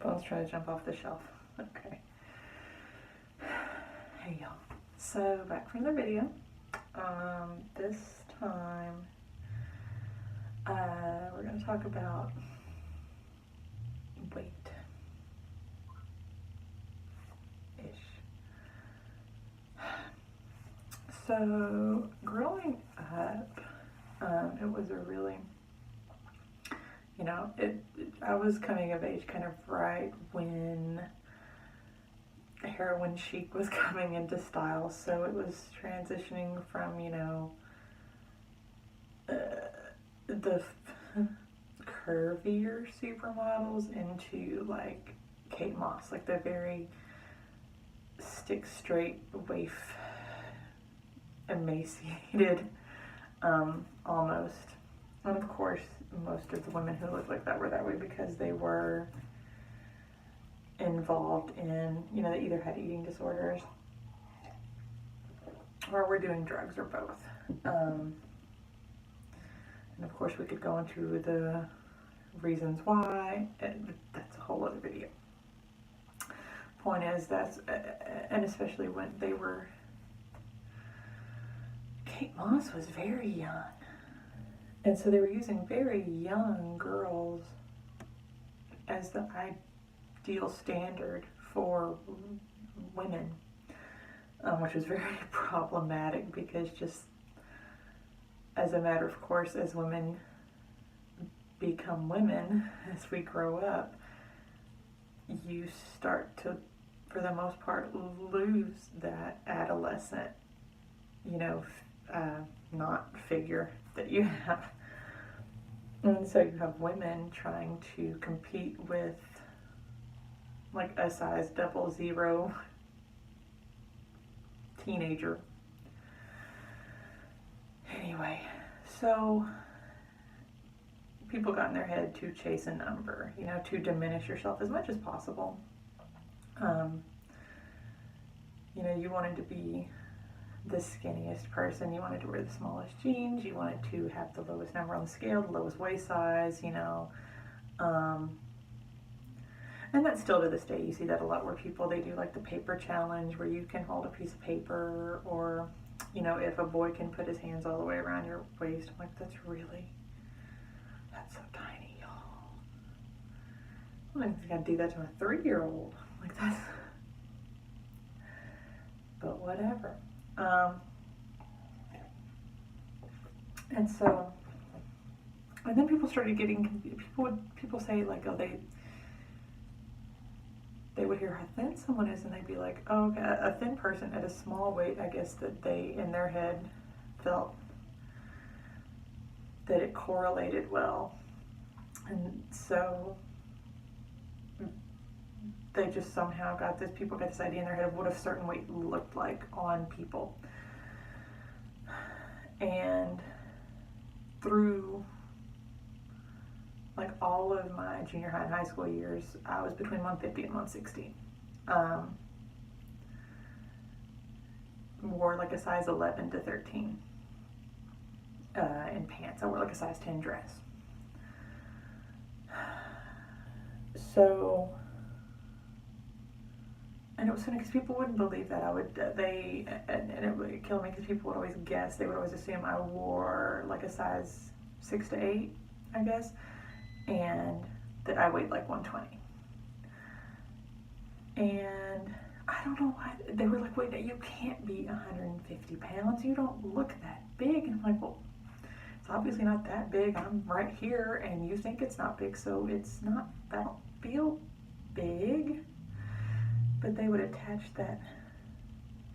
Bone's trying to jump off the shelf. Okay. Hey y'all. So back from the video. This time we're going to talk about weight-ish. So growing up, it was a really, I was coming of age kind of right when heroin chic was coming into style, so it was transitioning from, the curvier supermodels into like Kate Moss, like the very stick straight waif, emaciated, almost. And of course, most of the women who looked like that were that way because they were involved in, they either had eating disorders or were doing drugs or both. And of course, we could go into the reasons why, and that's a whole other video. Point is, and especially when they were, Kate Moss was very young. And so they were using very young girls as the ideal standard for women, which was very problematic because just as a matter of course, as women become women, as we grow up, you start to, for the most part, lose that adolescent, not figure that you have. And so you have women trying to compete with like a size 00 teenager. Anyway, so people got in their head to chase a number, to diminish yourself as much as possible. You wanted to be the skinniest person, you wanted to wear the smallest jeans, you wanted to have the lowest number on the scale, the lowest waist size, and that's still to this day, you see that a lot where people, they do like the paper challenge where you can hold a piece of paper, or, if a boy can put his hands all the way around your waist, I'm like, that's so tiny, y'all. I don't think I'd do that to a 3-year-old, like that's, but whatever. And so, and then people started getting, people say like, oh, they would hear how thin someone is and they'd be like, oh, okay, a thin person at a small weight, I guess that they, in their head, felt that it correlated well. And so they just somehow people got this idea in their head of what a certain weight looked like on people. And through like all of my junior high and high school years, I was between 150 and 160. Wore like a size 11 to 13 in pants. I wore like a size 10 dress. So, and it was funny because people wouldn't believe that and it would kill me because people would always guess, they would always assume I wore like a size 6 to 8, I guess, and that I weighed like 120. And I don't know why, they were like, wait, you can't be 150 pounds, you don't look that big. And I'm like, well, it's obviously not that big, I'm right here, and you think it's not big, so it's not, I don't feel big. But they would attach that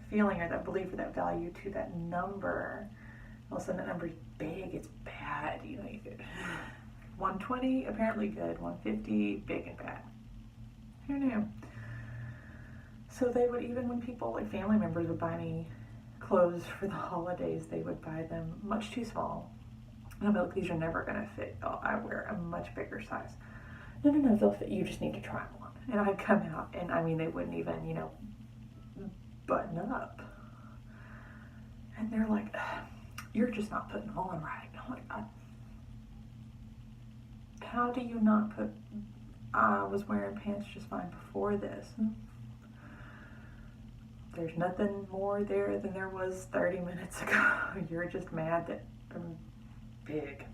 feeling or that belief or that value to that number. All of a sudden that number's big, it's bad. You could 120, apparently good. 150, big and bad. Who knew? So they would, even when people, like family members would buy me clothes for the holidays, they would buy them much too small. And I'd be like, these are never gonna fit. Oh, I wear a much bigger size. No, they'll fit. You just need to try them on. And I'd come out, and I mean, they wouldn't even, button up. And they're like, you're just not putting them on right. I'm like, how do you not put, I was wearing pants just fine before this. There's nothing more there than there was 30 minutes ago. You're just mad that I'm big.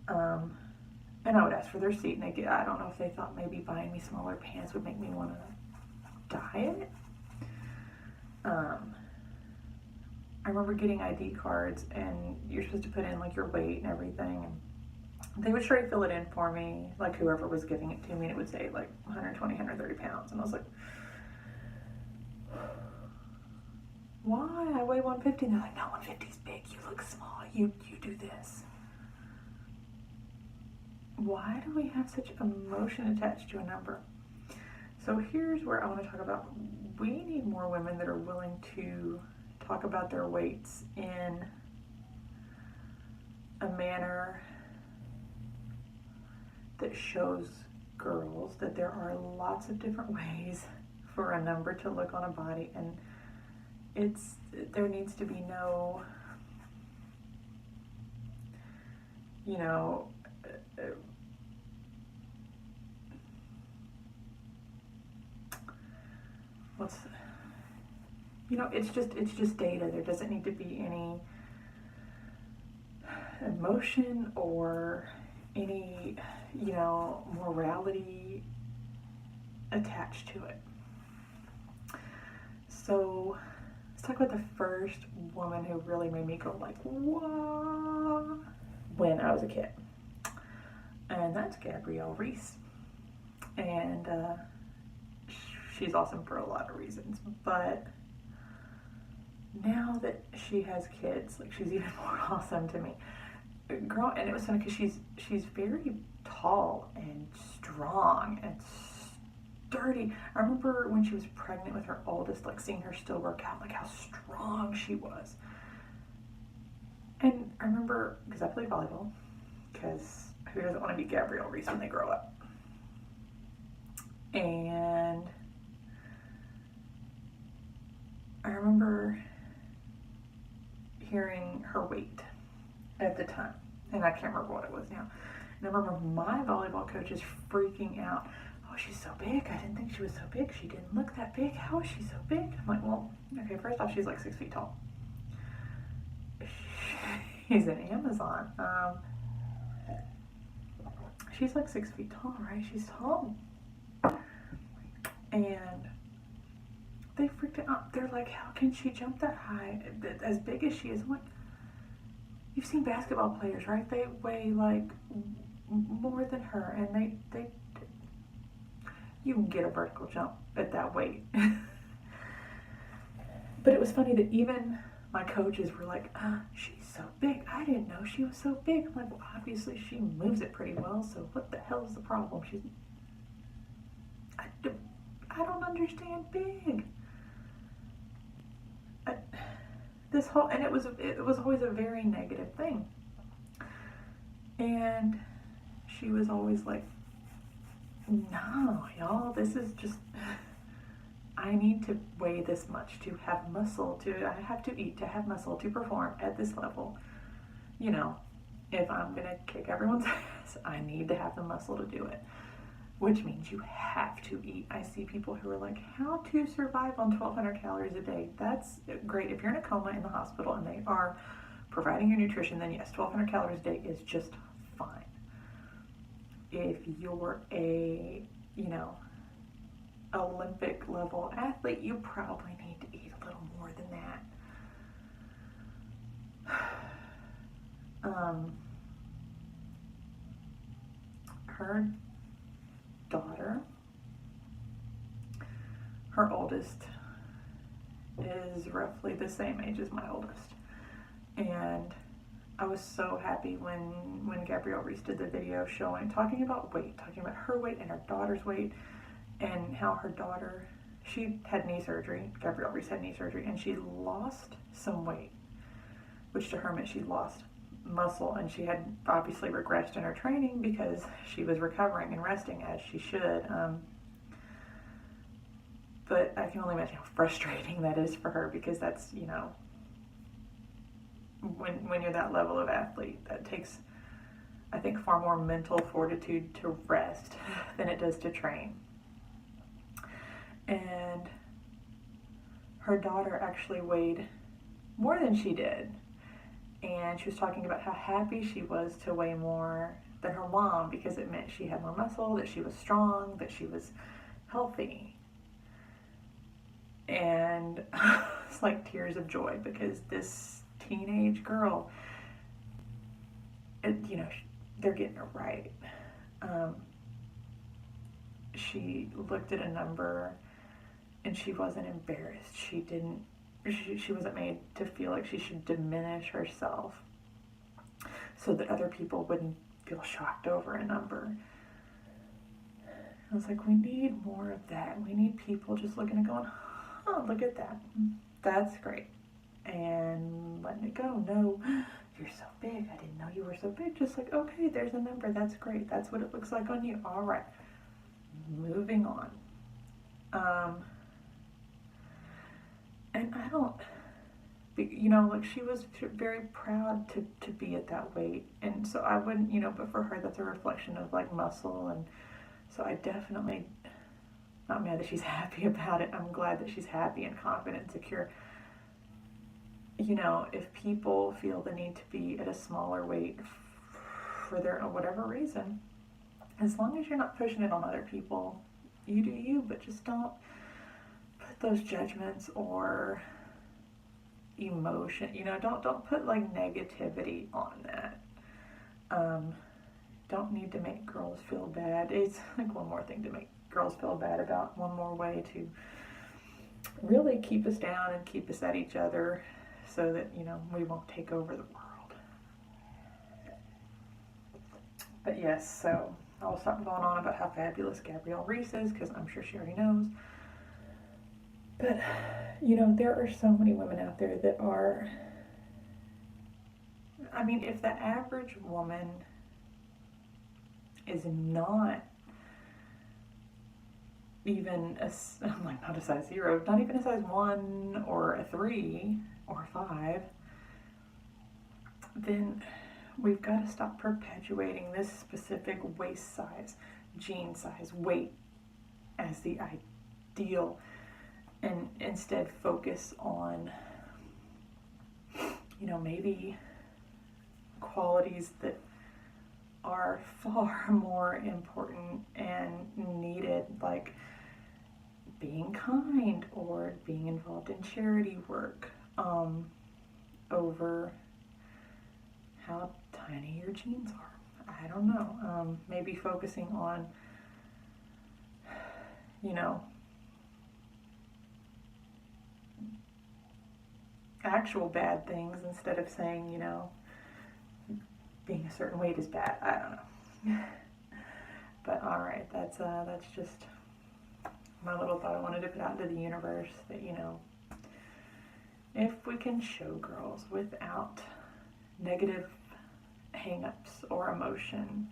And I would ask for their receipt, and I don't know if they thought maybe buying me smaller pants would make me want to diet. I remember getting ID cards, and you're supposed to put in like your weight and everything, and they would straight fill it in for me, like whoever was giving it to me, and it would say like 120, 130 pounds, and I was like, why? I weigh 150, and they're like, no, 150 is big, you look small, you do this. Why do we have such emotion attached to a number? So here's where I want to talk about, we need more women that are willing to talk about their weights in a manner that shows girls that there are lots of different ways for a number to look on a body, and there needs to be no, it's just data. There doesn't need to be any emotion or any, morality attached to it. So let's talk about the first woman who really made me go like, whoa, when I was a kid. And that's Gabrielle Reese. And she's awesome for a lot of reasons, but now that she has kids, like, she's even more awesome to me. Girl, and it was funny because she's very tall and strong and sturdy. I remember when she was pregnant with her oldest, like, seeing her still work out, like how strong she was. And I remember, because I played volleyball, because who doesn't want to be Gabrielle Reese when they grow up? And I remember hearing her weight at the time, and I can't remember what it was now. And I remember my volleyball coach is freaking out. Oh, she's so big. I didn't think she was so big. She didn't look that big. How is she so big? I'm like, well, okay, first off, she's like 6 feet tall. She's an Amazon. She's like 6 feet tall, right? She's tall. And they freaked out. They're like, how can she jump that high, as big as she is? I'm like, you've seen basketball players, right? They weigh like more than her, and they you can get a vertical jump at that weight. But it was funny that even my coaches were like, she's so big. I didn't know she was so big. I'm like, well, obviously she moves it pretty well, so what the hell is the problem? I don't understand big. And it was always a very negative thing. And she was always like, no, y'all, this is just, I need to weigh this much to have muscle, I have to eat to have muscle to perform at this level. If I'm gonna kick everyone's ass, I need to have the muscle to do it. Which means you have to eat. I see people who are like, how to survive on 1,200 calories a day. That's great. If you're in a coma in the hospital and they are providing your nutrition, then yes, 1,200 calories a day is just fine. If you're a, Olympic level athlete, you probably need to eat a little more than that. Her daughter, her oldest, is roughly the same age as my oldest, and I was so happy when Gabrielle Reese did the video talking about her weight and her daughter's weight, and how her daughter, she had knee surgery, Gabrielle Reese had knee surgery, and she lost some weight, which to her meant she lost muscle, and she had obviously regressed in her training because she was recovering and resting as she should. But I can only imagine how frustrating that is for her, because that's, when you're that level of athlete, that takes I think, far more mental fortitude to rest than it does to train. And her daughter actually weighed more than she did. And she was talking about how happy she was to weigh more than her mom because it meant she had more muscle, that she was strong, that she was healthy. And it's like tears of joy because this teenage girl, you know, they're getting it right. She looked at a number and she wasn't embarrassed. She wasn't made to feel like she should diminish herself so that other people wouldn't feel shocked over a number. I was like, we need more of that. We need people just looking and going, oh, look at that. That's great. And letting it go. No, you're so big. I didn't know you were so big. Just like, okay, there's a number. That's great. That's what it looks like on you. All right. Moving on. And I don't, you know, like she was very proud to be at that weight. And so I wouldn't, you know, but for her, that's a reflection of like muscle. And so I definitely, not mad that she's happy about it. I'm glad that she's happy and confident and secure. You know, if people feel the need to be at a smaller weight for their whatever reason, as long as you're not pushing it on other people, you do you, but just don't put those judgments or emotion, you know, don't put like negativity on that. Don't need to make girls feel bad. It's like one more thing to make girls feel bad about, one more way to really keep us down and keep us at each other so that, you know, we won't take over the world. But yes, so I'll stop going on about how fabulous Gabrielle Reese is because I'm sure she already knows. But, you know, there are so many women out there that are, I mean, if the average woman is not even I'm like, not a size 0, not even a size 1 or a 3 or a 5, then we've got to stop perpetuating this specific waist size, jean size, weight as the ideal, and instead focus on, you know, maybe qualities that are far more important and needed, like being kind or being involved in charity work, over how tiny your jeans are. I don't know. Maybe focusing on, you know, actual bad things instead of saying, you know, being a certain weight is bad. I don't know. But all right, that's just my little thought I wanted to put out into the universe, that, you know, if we can show girls without negative hang-ups or emotion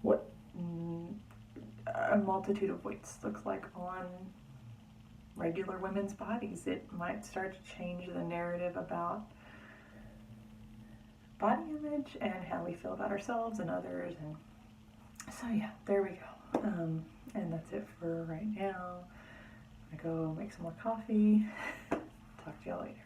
what a multitude of weights looks like on regular women's bodies, it might start to change the narrative about body image and how we feel about ourselves and others. And so yeah, there we go. And that's it for right now. I'm gonna go make some more coffee. Talk to y'all later.